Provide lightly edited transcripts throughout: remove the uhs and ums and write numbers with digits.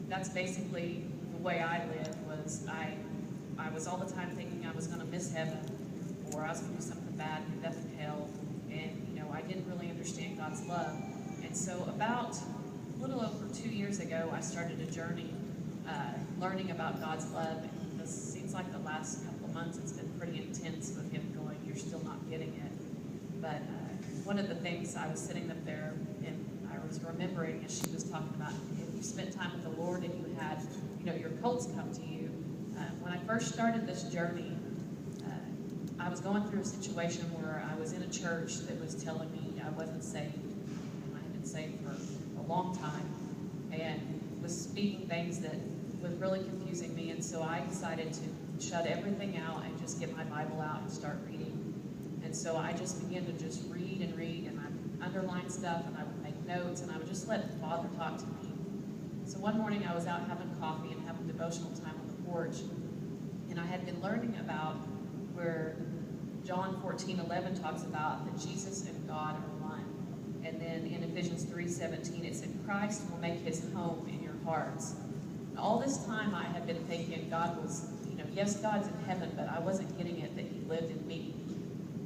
that's basically the way I lived. I was all the time thinking I was going to miss heaven, or I was going to do something bad and end up in hell. And I didn't really understand God's love. And so about a little over 2 years ago, I started a journey learning about God's love. And this seems like the last couple of months it's been pretty intense with him going, "You're still not getting it." But one of the things, I was sitting up there and I was remembering as she was talking about, if you spent time with the Lord and you had, your cults come to you. When I first started this journey, I was going through a situation where I was in a church that was telling me I wasn't saved. I had been saved for a long time, and was speaking things that was really confusing me. And so I decided to shut everything out and just get my Bible out and start reading. And so I just began to just read, and I would underline stuff, and I would make notes, and I would just let the Father talk to me. So one morning I was out having coffee and having devotional time on the porch, and I had been learning about where John 14:11 talks about that Jesus and God are one. And then in Ephesians 3:17 it said, "Christ will make his home in your hearts." And all this time I had been thinking God was, yes, God's in heaven, but I wasn't getting it that he lived in me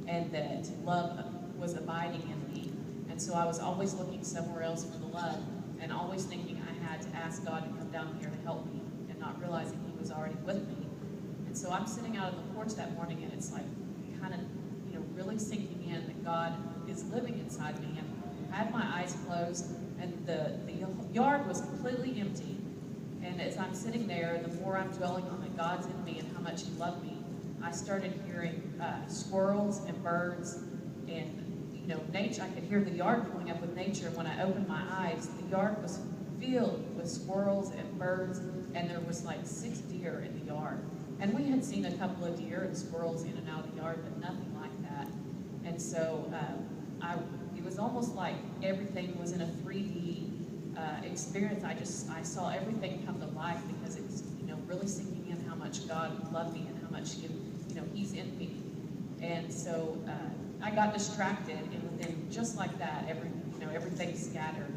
and that love was abiding in me. And so I was always looking somewhere else for the love, and always thinking I had to ask God to come down here to help me, and not realizing he was already with me. And so I'm sitting out on the porch that morning, and it's like kind of, really sinking in that God is living inside me. And I had my eyes closed, and the yard was completely empty. And as I'm sitting there, the more I'm dwelling on that God's in me and how much he loved me, I started hearing squirrels and birds and, nature. I could hear the yard filling up with nature. When I opened my eyes, the yard was filled with squirrels and birds, and there was like 6 deer in the yard. And we had seen a couple of deer and squirrels in and out of the yard, but nothing like that. And so it was almost like everything was in a 3D experience. I saw everything come to life, because it was, really sinking in how much God loved me and how much he's in me. And so I got distracted, and within just like that, everything scattered,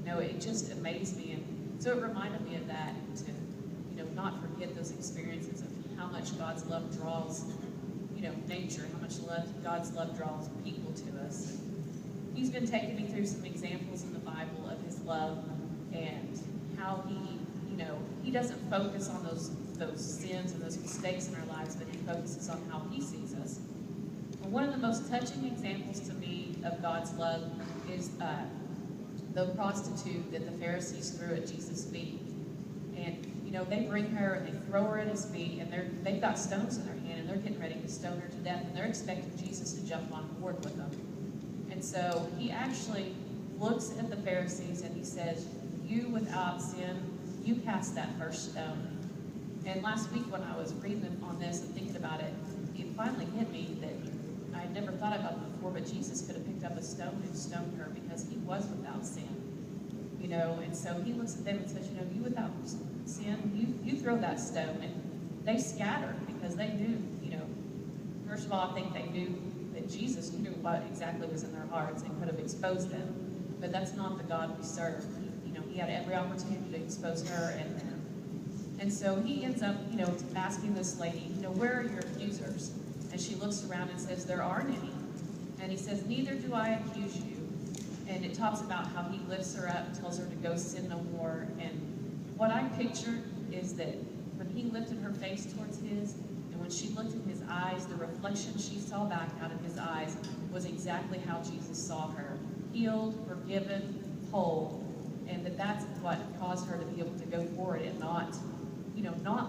and it just amazed me. And so it reminded me of that, to not forget those experiences of how much God's love draws, nature, how much God's love draws people to us. And he's been taking me through some examples in the Bible of his love, and how he doesn't focus on those sins and those mistakes in our lives, but he focuses on how he sees us. And one of the most touching examples to me of God's love is the prostitute that the Pharisees threw at Jesus' feet. And they bring her and they throw her at his feet, and they've got stones in their hand, and they're getting ready to stone her to death, and they're expecting Jesus to jump on board with them. And so he actually looks at the Pharisees and he says, "You without sin, you cast that first stone." And last week when I was reading on this and thinking about it, it finally hit me that I had never thought about it before, but Jesus could have picked up a stone and stoned her, because he was without sin. And so he looks at them and says, "You without sin, you throw that stone." And they scattered, because they knew, first of all, I think they knew that Jesus knew what exactly was in their hearts and could have exposed them. But that's not the God we serve. He had every opportunity to expose her and them. And so he ends up, asking this lady, "Where are your accusers?" And she looks around and says, "There aren't any." And he says, "Neither do I accuse you." And it talks about how he lifts her up, tells her to go sin no more. And what I pictured is that when he lifted her face towards his, and when she looked in his eyes, the reflection she saw back out of his eyes was exactly how Jesus saw her. Healed, forgiven, whole. And that's what caused her to be able to go forward and not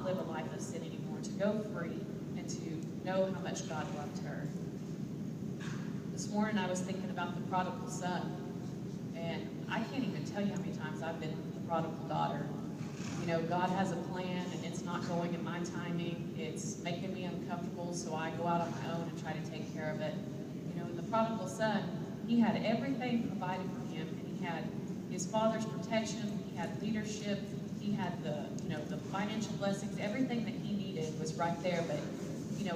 live a life of sin anymore, to go free and to know how much God loved her. This morning I was thinking about the prodigal son, and I can't even tell you how many times I've been the prodigal daughter. God has a plan, and it's not going in my timing. It's making me uncomfortable, so I go out on my own and try to take care of it. The prodigal son, he had everything provided for him, and he had his father's protection, he had leadership, he had the financial blessings, everything that he needed was right there. But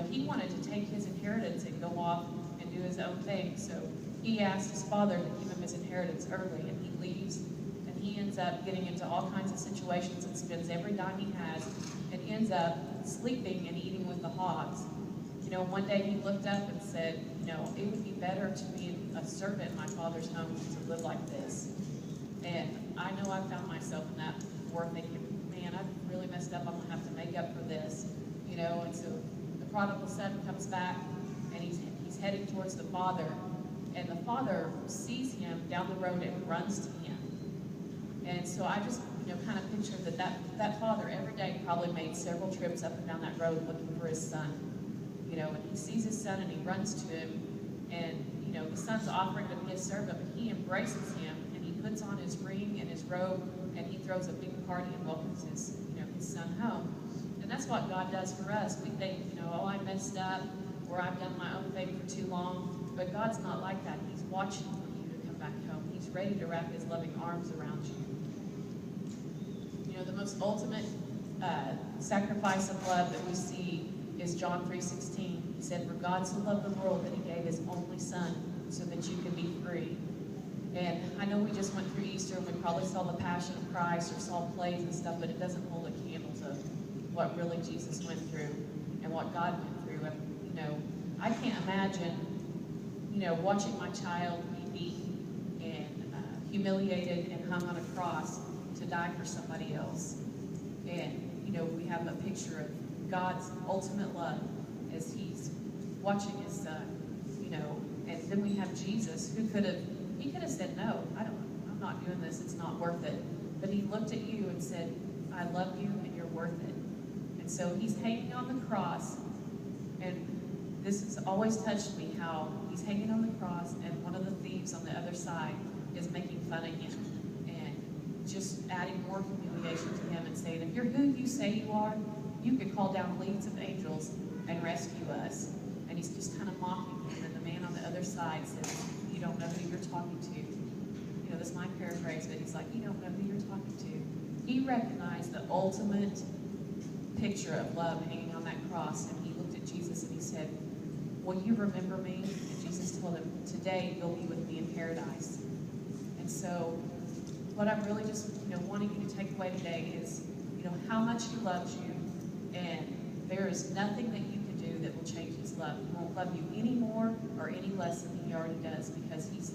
he wanted to take his inheritance and go off and do his own thing. So he asked his father to give him his inheritance early, and he leaves, and he he ends up getting into all kinds of situations and spends every dime he has and ends up sleeping and eating with the hogs. You know, one day he looked up and said, you know, it would be better to be a servant in my Father's home than to live like this. And I know I found myself in that before, thinking, man, I've really messed up. I'm going to have to make up for this. You know, and so the prodigal son comes back, and he's heading towards the father. And the father sees him down the road and runs to him. And so I just, you know, kind of picture that father every day probably made several trips up and down that road looking for his son. You know, and he sees his son and he runs to him. And, you know, the son's offering to be a servant, but he embraces him and he puts on his ring and his robe and he throws a big party and welcomes his, you know, his son home. And that's what God does for us. We think, you know, oh, I messed up, or I've done my own thing for too long. But God's not like that. He's watching for you to come back home. He's ready to wrap his loving arms around you. You know, the most ultimate sacrifice of love that we see is John 3:16. He said, "For God so loved the world that he gave his only son so that you can be free." And I know we just went through Easter and we probably saw the Passion of Christ or saw plays and stuff, but it doesn't hold a candle to what really Jesus went through and what God went through. And, you know, I can't imagine, you know, watching my child be beaten and humiliated and hung on a cross to die for somebody else. And, you know, we have a picture of God's ultimate love as he's watching his son, you know, and then we have Jesus who he could have said, no, I'm not doing this, it's not worth it. But he looked at you and said, I love you and you're worth it. And so he's hanging on the cross, and this has always touched me, how he's hanging on the cross and one of the thieves on the other side is making fun of him and just adding more humiliation to him and saying, if you're who you say you are, you could call down legions of angels and rescue us. And he's just kind of mocking him, and the man on the other side says, you don't know who you're talking to. You know, this is my paraphrase, but he's like, you don't know who you're talking to. He recognized the ultimate picture of love hanging on that cross, and he looked at Jesus and he said, will you remember me? And Jesus told him, today you'll be with me in paradise. And so what I'm really just, you know, wanting you to take away today is, you know, how much he loves you, and there is nothing that you can do that will change his love. He won't love you any more or any less than he already does, because he's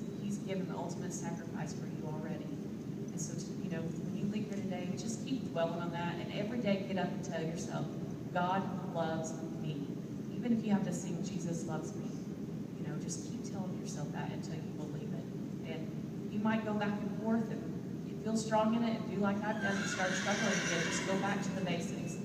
given the ultimate sacrifice for you already. And so, you know, when you leave here today, just keep dwelling on that, and every day get up and tell yourself, God loves me. Even if you have to sing, Jesus loves me, you know, just keep telling yourself that until you believe it. And you might go back and forth and you feel strong in it and do like I've done and start struggling again. Just go back to the basics.